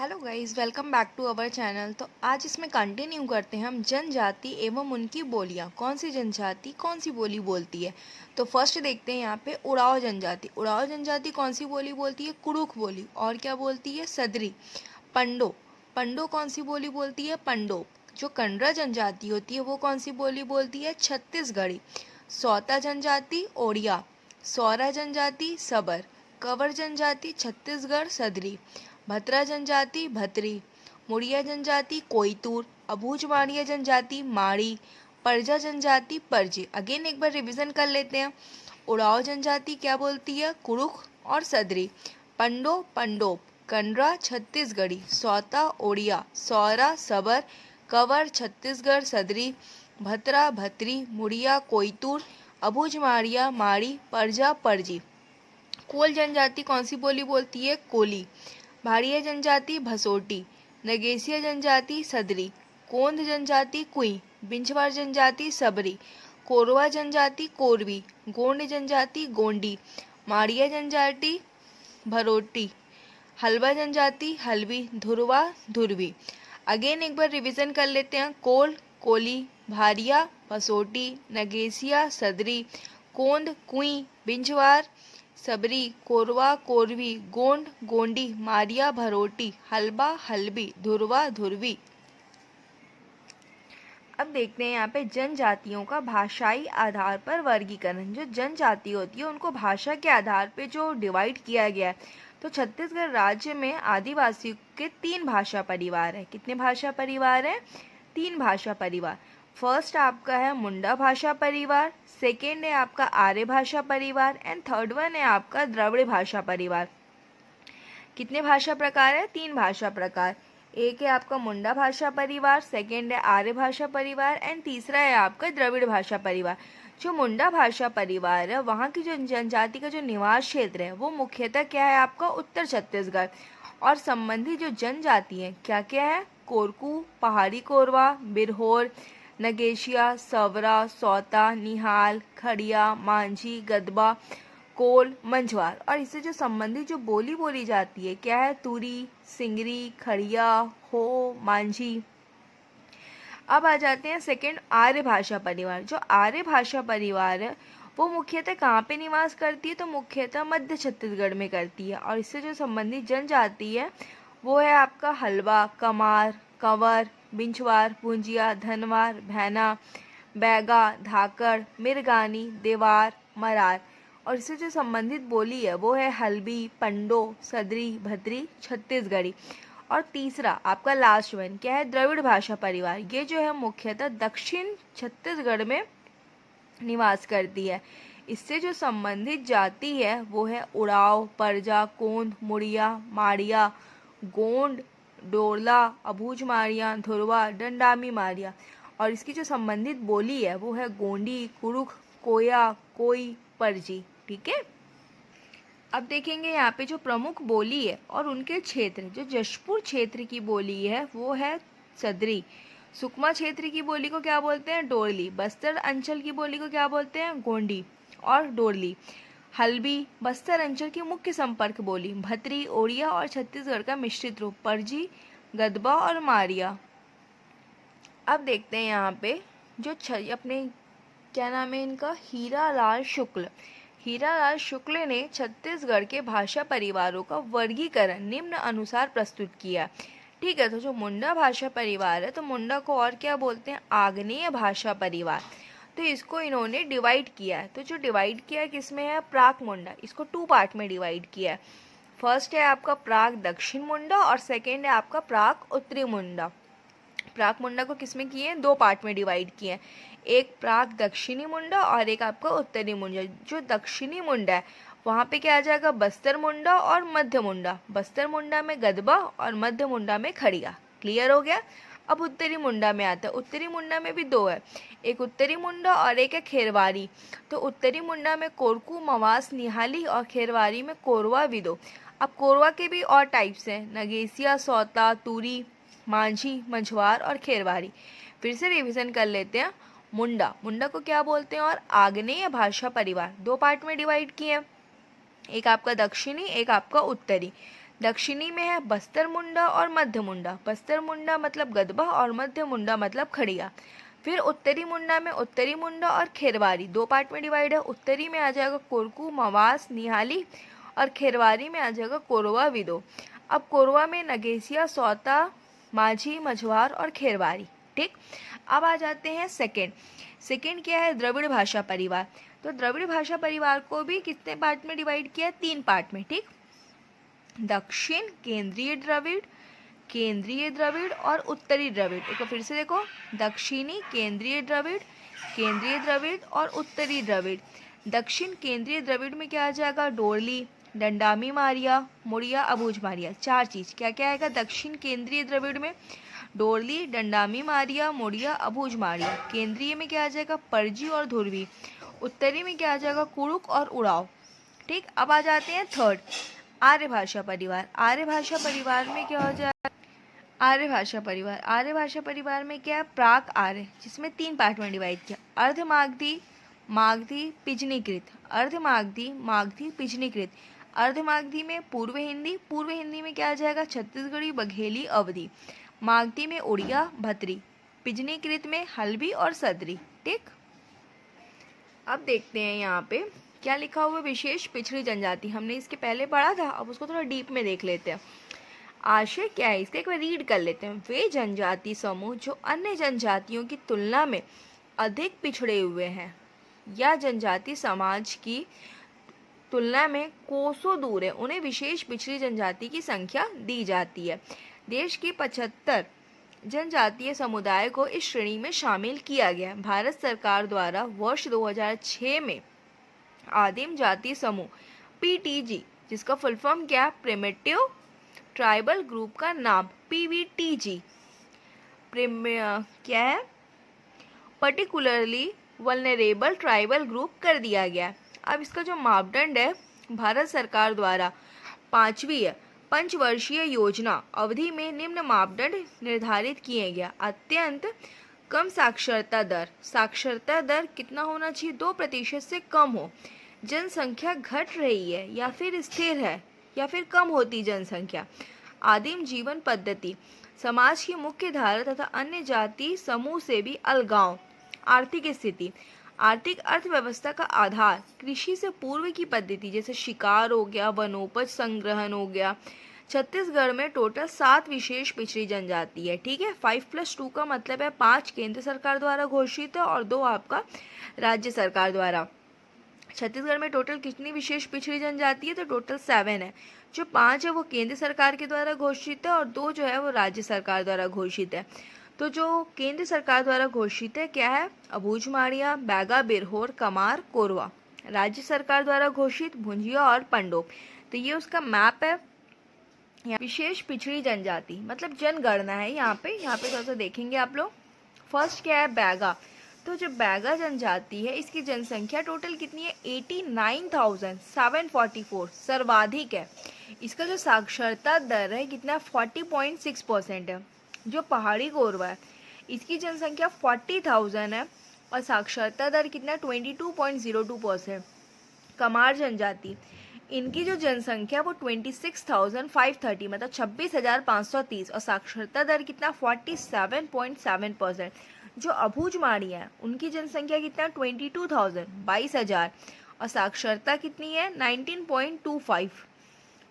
Hello guys, welcome back to our channel. तो आज इसमें कंटिन्यू करते हैं हम जनजाति एवं उनकी बोलियां। कौन सी जनजाति कौन सी बोली बोलती है। तो फर्स्ट देखते हैं यहाँ पे उड़ाव जनजाति। उड़ाव जनजाति कौन सी बोली बोलती है? कुरुख बोली। और क्या बोलती है? सदरी। पंडो। पंडो कौन सी बोली बोलती है? पंडो। जो कंडरा जनजाति होती है वो कौन सी बोली बोलती है? छत्तीसगढ़ी। सौता जनजाति ओडिया। सौरा जनजाति सबर। कंवर जनजाति छत्तीसगढ़ सदरी। भतरा जनजाति भतरी। मुड़िया जनजाति कोयतूर। अबूझ माड़िया जनजाति माड़ी। परजा जनजाति परजी। अगेन एक बार रिवीजन कर लेते हैं। उड़ाव जनजाति क्या बोलती है? कुरुख और सदरी। पंडो पंडोप। कंडरा छत्तीसगढ़ी। सौता ओडिया। सौरा सबर। कंवर छत्तीसगढ़ सदरी। भतरा भतरी। मुड़िया कोयतूर। अबूझ माड़िया माड़ी। परजा परजी। कोल जनजाति कौन सी बोली बोलती है? कोली। भाड़िया जनजाति भसोटी। नगेसिया जनजाति सदरी। कोंद जनजाति कुई। बिंछवार जनजाति सबरी। कोरवा जनजाति कोरवी। गोंड जनजाति गोंडी। माड़िया जनजाति भरोटी। हलवा जनजाति हलवी। धुरवा धुरवी। अगेन एक बार रिवीजन कर लेते हैं। कोल कोली। भारिया भसोटी। नगेसिया सदरी। कोंद कुई। बिंछवार सबरी। कोरवा कोरवी। गोंड गोंडी। मारिया भरोटी। हलबा हलबी। धुरवा धुरवी। अब देखते हैं यहाँ पे जनजातियों का भाषाई आधार पर वर्गीकरण। जो जनजाति होती है उनको भाषा के आधार पे जो डिवाइड किया गया है। तो छत्तीसगढ़ राज्य में आदिवासियों के 3 भाषा परिवार है। कितने भाषा परिवार है? 3 भाषा परिवार। फर्स्ट आपका है मुंडा भाषा परिवार, सेकेंड है आपका आर्य भाषा परिवार एंड थर्ड वन है आपका द्रविड़ भाषा परिवार। कितने भाषा प्रकार है? 3 भाषा प्रकार। एक है आपका मुंडा भाषा परिवार, सेकेंड है आर्य भाषा परिवार एंड तीसरा है आपका द्रविड़ भाषा परिवार। जो मुंडा भाषा परिवार है वहाँ की जो जनजाति का जो निवास क्षेत्र है वो मुख्यतः क्या है आपका? उत्तर छत्तीसगढ़। और संबंधी जो जनजाति है क्या क्या है? कोरकू, पहाड़ी कोरवा, बिरहोर, नगेशिया, सवरा, सौता, निहाल, खड़िया, मांझी, गदबा, कोल, मंझवार। और इससे जो संबंधित जो बोली बोली जाती है क्या है? तुरी, सिंगरी, खड़िया, हो, मांझी। अब आ जाते हैं सेकंड आर्य भाषा परिवार। जो आर्य भाषा परिवार है वो मुख्यतः कहाँ पे निवास करती है? तो मुख्यतः मध्य छत्तीसगढ़ में करती है। और इससे जो संबंधित जनजाति है वो है आपका हलवा, कमार, कंवर, बिंछवार, भुंजिया, धनवार, भैना, बैगा, धाकड़, मिरगानी, देवार, मरार। और इससे जो संबंधित बोली है वो है हल्बी, पंडो, सदरी, भद्री, छत्तीसगढ़ी। और तीसरा आपका लास्ट वन क्या है? द्रविड़ भाषा परिवार। ये जो है मुख्यतः दक्षिण छत्तीसगढ़ में निवास करती है। इससे जो संबंधित जाति है वो है उड़ाव, परजा, कोंद, मुड़िया, माड़िया, गोंड, डोरला, अबूझ माड़िया, धुरवा, डंडामी माड़िया। और इसकी जो संबंधित बोली है वो है गोंडी, कुरुख, कोया, कोई, परजी। ठीक है। अब देखेंगे यहाँ पे जो प्रमुख बोली है और उनके क्षेत्र। जो जशपुर क्षेत्र की बोली है वो है सदरी। सुकमा क्षेत्र की बोली को क्या बोलते हैं? डोरली। बस्तर अंचल की बोली को क्या बोलते हैं? गोंडी और डोरली। हल्बी बस्तर अंचल की मुख्य संपर्क बोली। भतरी ओडिया और छत्तीसगढ़ का मिश्रित रूप। परजी, गदबा और मारिया। अब देखते हैं यहाँ पे जो अपने क्या नाम है इनका? हीरालाल शुक्ल। हीरालाल शुक्ल ने छत्तीसगढ़ के भाषा परिवारों का वर्गीकरण निम्न अनुसार प्रस्तुत किया। ठीक है। तो जो मुंडा भाषा परिवार है तो मुंडा को और क्या बोलते हैं? आग्नेय भाषा परिवार। तो इसको इन्होंने डिवाइड किया है। तो जो डिवाइड किया है किसमें है? प्राक मुंडा। इसको 2 पार्ट में डिवाइड किया है। फर्स्ट है आपका प्राक दक्षिण मुंडा और सेकेंड है आपका प्राक उत्तरी मुंडा। प्राक मुंडा को किसमें किए हैं? 2 पार्ट में डिवाइड किए हैं। एक प्राक दक्षिणी मुंडा और एक आपका उत्तरी मुंडा। जो दक्षिणी मुंडा है वहाँ पे क्या आ जाएगा? बस्तर मुंडा और मध्य मुंडा। बस्तर मुंडा में गदबा और मध्य मुंडा में खड़िया। क्लियर हो गया। अब उत्तरी मुंडा में आता है। उत्तरी मुंडा में भी 2 है, एक उत्तरी मुंडा और एक है खेरवारी। तो उत्तरी मुंडा में कोरकू, मवास, निहाली और खेरवारी में कोरवा, विदो। अब कोरवा के भी और टाइप्स हैं, नगेसिया, सौता, तुरी, मांझी, मंझवार और खेरवारी। फिर से रिवीजन कर लेते हैं। मुंडा, मुंडा को क्या बोलते हैं? और आग्नेय भाषा परिवार। 2 पार्ट में डिवाइड किए हैं, एक आपका दक्षिणी एक आपका उत्तरी। दक्षिणी में है बस्तर मुंडा और मध्य मुंडा। बस्तर मुंडा मतलब गदबा और मध्य मुंडा मतलब खड़िया। फिर उत्तरी मुंडा में उत्तरी मुंडा और खेरवारी, दो पार्ट में डिवाइड है। उत्तरी में आ जाएगा कोरकू, मवास, निहाली, और खेरवारी में आ जाएगा कोरवा, विदो। अब कोरवा में नगेसिया, सौता, माझी, मझवार और खेरवारी। ठीक, अब आ जाते हैं सेकंड क्या है, द्रविड़ भाषा परिवार। तो द्रविड़ भाषा परिवार को भी कितने पार्ट में डिवाइड किया है, 3 पार्ट में। ठीक, दक्षिण केंद्रीय द्रविड़ और उत्तरी द्रविड़। एक बार फिर से देखो, दक्षिणी केंद्रीय द्रविड़ और उत्तरी द्रविड़। दक्षिण केंद्रीय द्रविड़ में क्या आ जाएगा, डोरली, डंडामी मारिया, मुड़िया, अबूझ मारिया। 4 चीज क्या क्या आएगा दक्षिण केंद्रीय द्रविड़ में, डोरली, डंडामी मारिया, मुड़िया, अबूझ मारिया। केंद्रीय में क्या आ जाएगा, परजी और धुरवी। उत्तरी में क्या आ जाएगा, कुड़ुक और उड़ाव। ठीक, अब आ जाते हैं थर्ड, आर्य भाषा परिवार। आर्य भाषा परिवार में क्या हो जाएगा, आर्य भाषा परिवार में क्या है, प्राक आर्य, जिसमें 3 पार्ट में डिवाइड किया, अर्धमागधी, मागधी, पिजनीकृत। अर्धमागधी, मागधी, पिजनीकृत। अर्धमागधी में पूर्व हिंदी में क्या आ जाएगा, छत्तीसगढ़ी, बघेली, अवधी। मागधी में उड़िया, भतरी। पिजनीकृत में हल्बी और सदरी। ठीक, अब देखते हैं यहाँ पे क्या लिखा हुआ है, विशेष पिछड़ी जनजाति। हमने इसके पहले पढ़ा था, अब उसको थोड़ा डीप में देख लेते हैं। आशय क्या है इसका, एक बार रीड कर लेते हैं। वे जनजाति समूह जो अन्य जनजातियों की तुलना में अधिक पिछड़े हुए हैं या जनजाति समाज की तुलना में कोसों दूर है, उन्हें विशेष पिछड़ी जनजाति की संख्या दी जाती है। देश की 75 जनजातीय समुदाय को इस श्रेणी में शामिल किया गया। भारत सरकार द्वारा वर्ष 2006 में आदिम जाति समूह पीटीजी, जिसका फुल फॉर्म क्या है, प्रिमिटिव ट्राइबल ग्रुप का नाम पीवीटीजी क्या है, पर्टिकुलरली वल्नरेबल ट्राइबल ग्रुप कर दिया गया। अब इसका जो मापदंड है, भारत सरकार द्वारा 5वीं पंचवर्षीय योजना अवधि में निम्न मापदंड निर्धारित किए गया। अत्यंत कम साक्षरता दर कितना होना चाहिए, 2% से कम हो। जनसंख्या घट रही है या फिर स्थिर है या फिर कम होती जनसंख्या। आदिम जीवन पद्धति, समाज की मुख्य धारा तथा अन्य जाति समूह से भी अलगाव। आर्थिक स्थिति, आर्थिक अर्थव्यवस्था का आधार कृषि से पूर्व की पद्धति, जैसे शिकार हो गया, वनोपज संग्रहण हो गया। छत्तीसगढ़ में टोटल 7 विशेष पिछड़ी जनजाति है। ठीक है, 5+2 का मतलब है 5 केंद्र सरकार द्वारा घोषित है और 2 आपका राज्य सरकार द्वारा। छत्तीसगढ़ में टोटल कितनी विशेष पिछड़ी जनजाति है, तो टोटल 7 है। जो 5 है वो केंद्र सरकार के द्वारा घोषित है और 2 जो है वो राज्य सरकार द्वारा घोषित है। तो जो केंद्र सरकार द्वारा घोषित है क्या है, अबूझ मारिया, बैगा, बिरहोर, कमार, कोरवा। राज्य सरकार द्वारा घोषित भुंजिया और पंडोप। तो ये उसका मैप है। विशेष पिछड़ी जनजाति मतलब जनगणना है यहाँ पे थोड़ा सा देखेंगे आप लोग। फर्स्ट क्या है, बैगा। तो जो बैगा जनजाति है इसकी जनसंख्या टोटल कितनी है, 89,744, सर्वाधिक है। इसका जो साक्षरता दर है कितना, 40.6% है। जो पहाड़ी कोरवा है इसकी जनसंख्या 40,000 है और साक्षरता दर कितना, 22.02%। कमार जनजाति, इनकी जो जनसंख्या वो 26,530 मतलब 26,530 और साक्षरता दर कितना, 47.7%। जो अबूझ मारिया है उनकी जनसंख्या कितना, 22,000 22,000 और साक्षरता कितनी है, 19.25।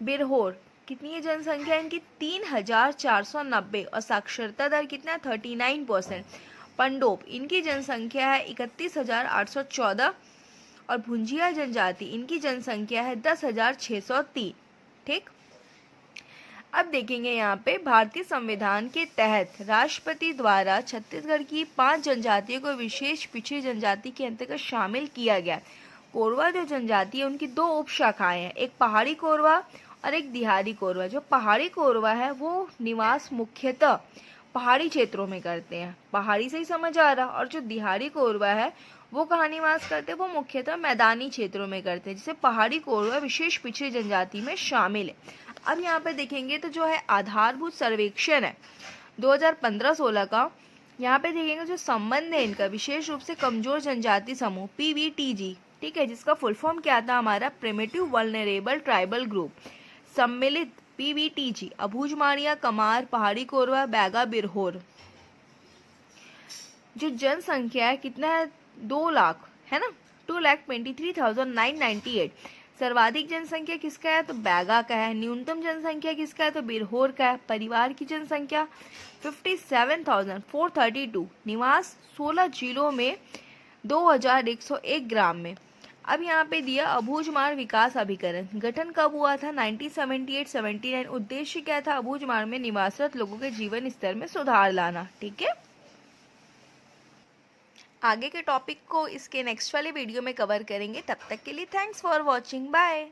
बिरहोर कितनी है जनसंख्या इनकी, 3,490 और साक्षरता दर कितना, 39%। पंडोप इनकी जनसंख्या है 31,814 और भुंजिया जनजाति इनकी जनसंख्या है 10,603। ठीक, अब देखेंगे यहाँ पे भारतीय संविधान के तहत राष्ट्रपति द्वारा छत्तीसगढ़ की 5 जनजातियों को विशेष पिछड़ी जनजाति के अंतर्गत शामिल किया गया। कोरवा जो जनजाति है उनकी 2 उप शाखाएं हैं, एक पहाड़ी कोरवा और एक दिहाड़ी कोरवा। जो पहाड़ी कोरवा है वो निवास मुख्यतः पहाड़ी क्षेत्रों में करते हैं, पहाड़ी से ही समझ आ रहा। और जो दिहाड़ी कोरवा है वो कहाँ निवास करते हैं, वो मुख्यतः मैदानी क्षेत्रों में करते हैं, जिसे पहाड़ी कोरवा विशेष पिछड़ी जनजाति में शामिल है। अब यहाँ पे देखेंगे तो जो है आधारभूत सर्वेक्षण है 2015-16 का, यहाँ पे देखेंगे जो संबंध है इनका विशेष रूप से कमजोर जनजाति समूह पीवीटीजी, ठीक है, जिसका फुल फॉर्म क्या था हमारा, प्रिमिटिव वल्नरेबल ट्राइबल ग्रुप। सम्मिलित PVTG अबूझमाड़िया, कमार, पहाड़ी कोरवा, बैगा, बिरहोर। जो जनसंख्या है कितना है, 2 लाख है ना, 2,23,998। सर्वाधिक जनसंख्या किसका है, तो बैगा का है। न्यूनतम जनसंख्या किसका है, तो बिरहोर का है। परिवार की जनसंख्या 57,432। निवास 16 जिलों में 2,101 ग्राम में। अब यहाँ पे दिया अबूझमाड़ विकास अभिकरण। गठन कब हुआ था, 1978-79। उद्देश्य क्या था, अबूझमाड़ में निवासरत लोगों के जीवन स्तर में सुधार लाना। ठीक है, आगे के टॉपिक को इसके नेक्स्ट वाले वीडियो में कवर करेंगे। तब तक के लिए थैंक्स फॉर वॉचिंग, बाय।